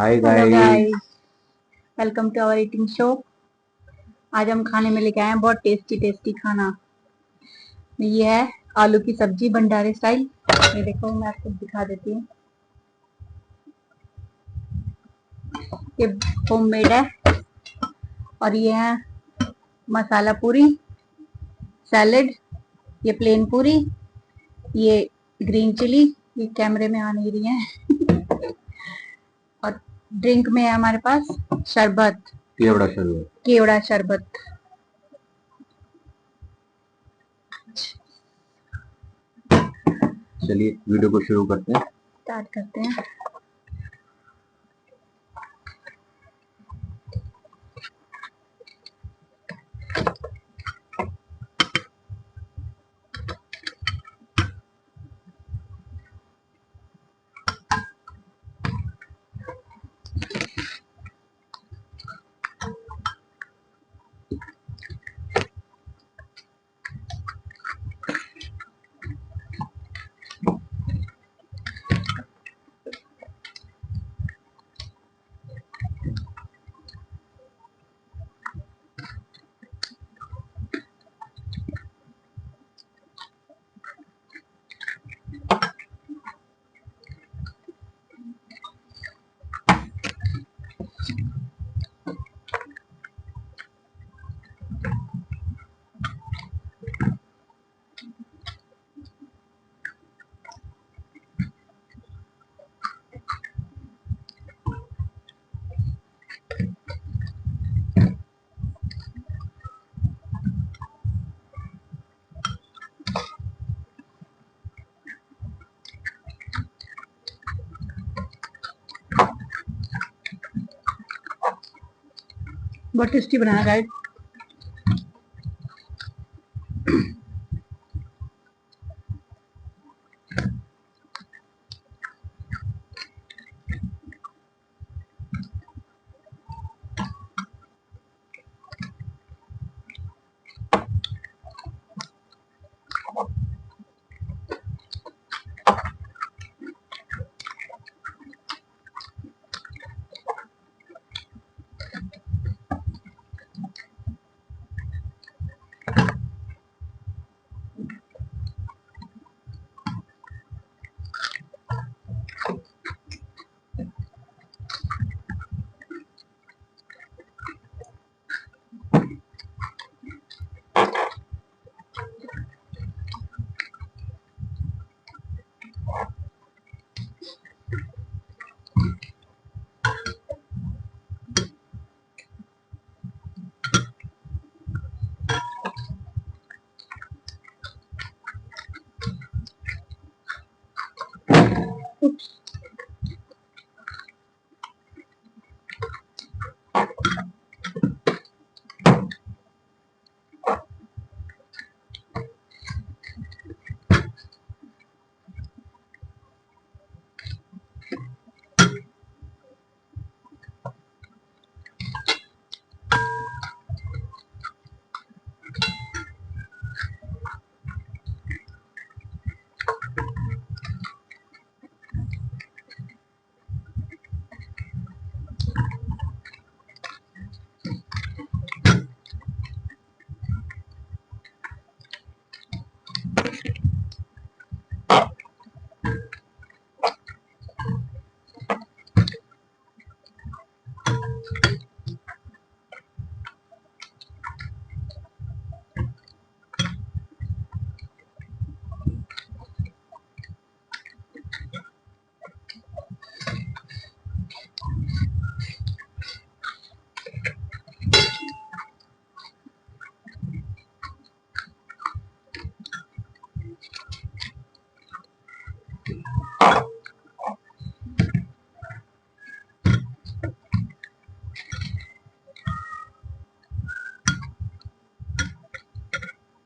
Hi hello guys. Guys, welcome to our eating show. आज हम खाने में लेके आए हैं बहुत टेस्टी टेस्टी खाना। ये है आलू की सब्जी भंडारे स्टाइल। ये देखो, मैं आपको दिखा देती हूँ। ये होममेड है। और ये है मसाला पूरी, सैलेड, ये प्लेन पूरी, ये ग्रीन चिली, ये कैमरे में आ नहीं रही है। और ड्रिंक में है हमारे पास शरबत, केवड़ा शरबत। केवड़ा शरबत। चलिए वीडियो को शुरू करते हैं। स्टार्ट करते हैं। बहुत टेस्टी बनाया गाइस।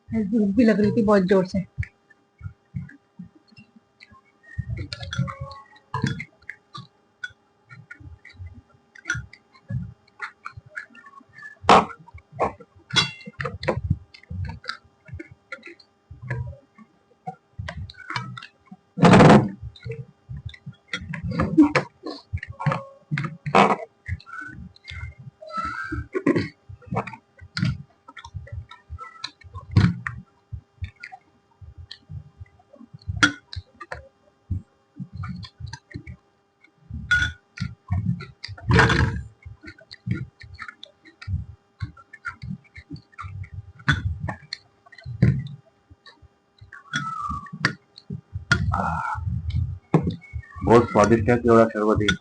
भूख भी लग रही थी बहुत जोर से। बहुत स्वादिष्ट है केवड़ा शरबत ही।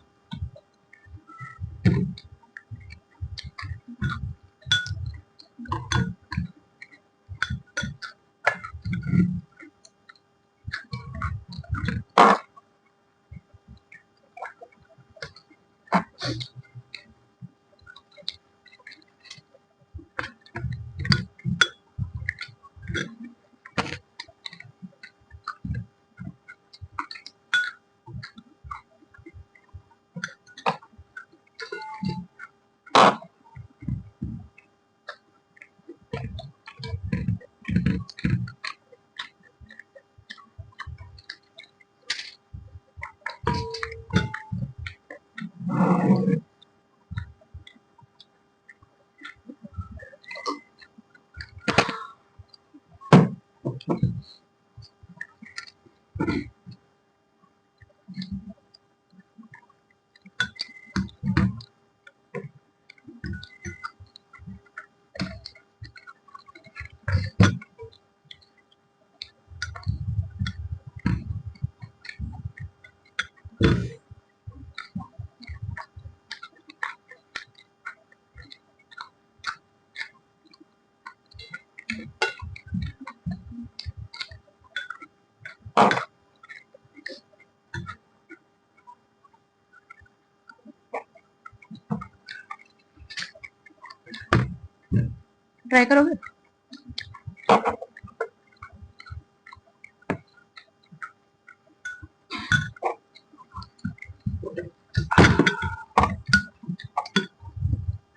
ट्राई करोगे?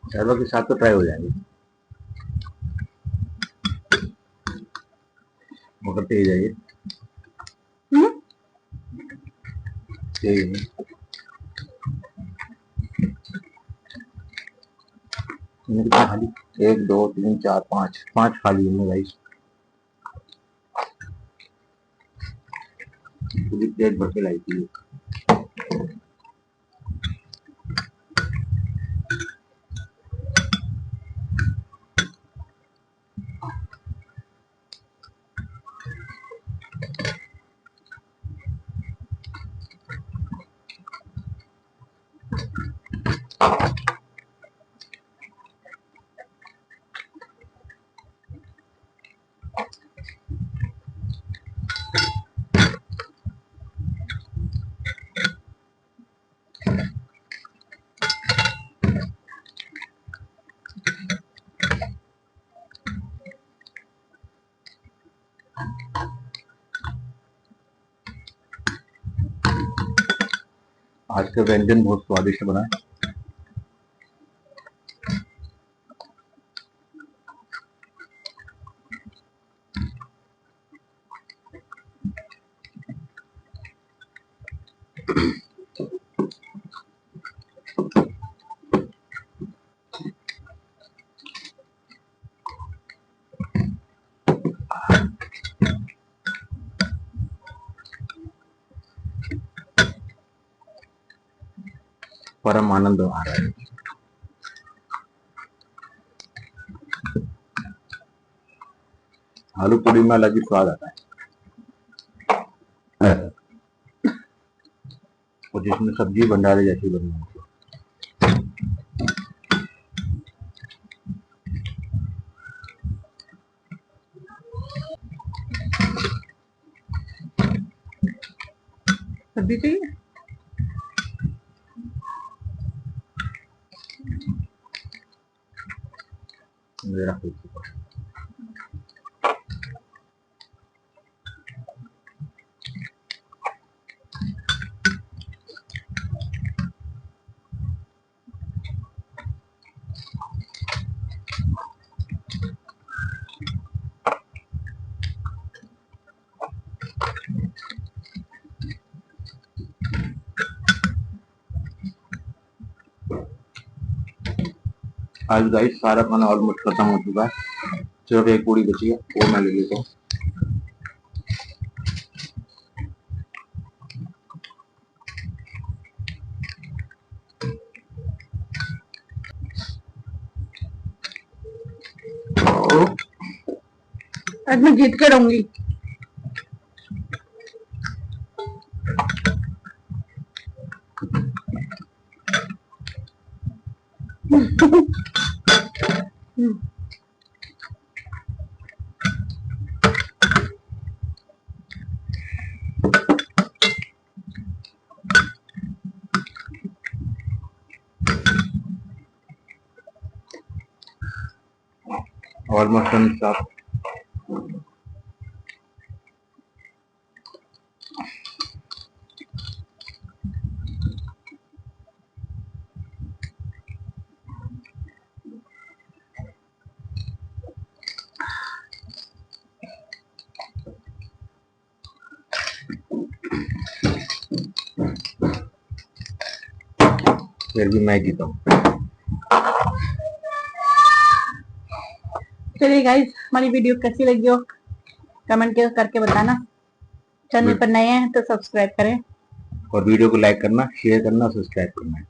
शरबत के साथ तो ट्राई हो जाएगी, मगर तेज है ये। तेज है। मैंने कितना खा ली? 1 2 3 4 5 5 खा ली हमने गाइस। पूरी प्लेट भर के लाई थी। आज का व्यंजन बहुत स्वादिष्ट बना है। परम आनंद आ रहा है। आलू पूरी में अलग ही स्वाद आता है और जिसमें सब्जी भंडारे जैसी बनी है। सब्जी चाहिए? मेरा खुद आज गाइस सारा खाना ऑलमोस्ट खत्म हो चुका है। सिर्फ एक पूरी बची है, वो मैं ले लेता हूँ। आज मैं जीत के रहूंगी। ऑलमोस्ट साफ। फिर भी मैं जीता हूँ। चलिए गाइस, हमारी वीडियो कैसी लगी हो कमेंट करके बताना। चैनल पर नए हैं तो सब्सक्राइब करें और वीडियो को लाइक करना, शेयर करना, सब्सक्राइब करना।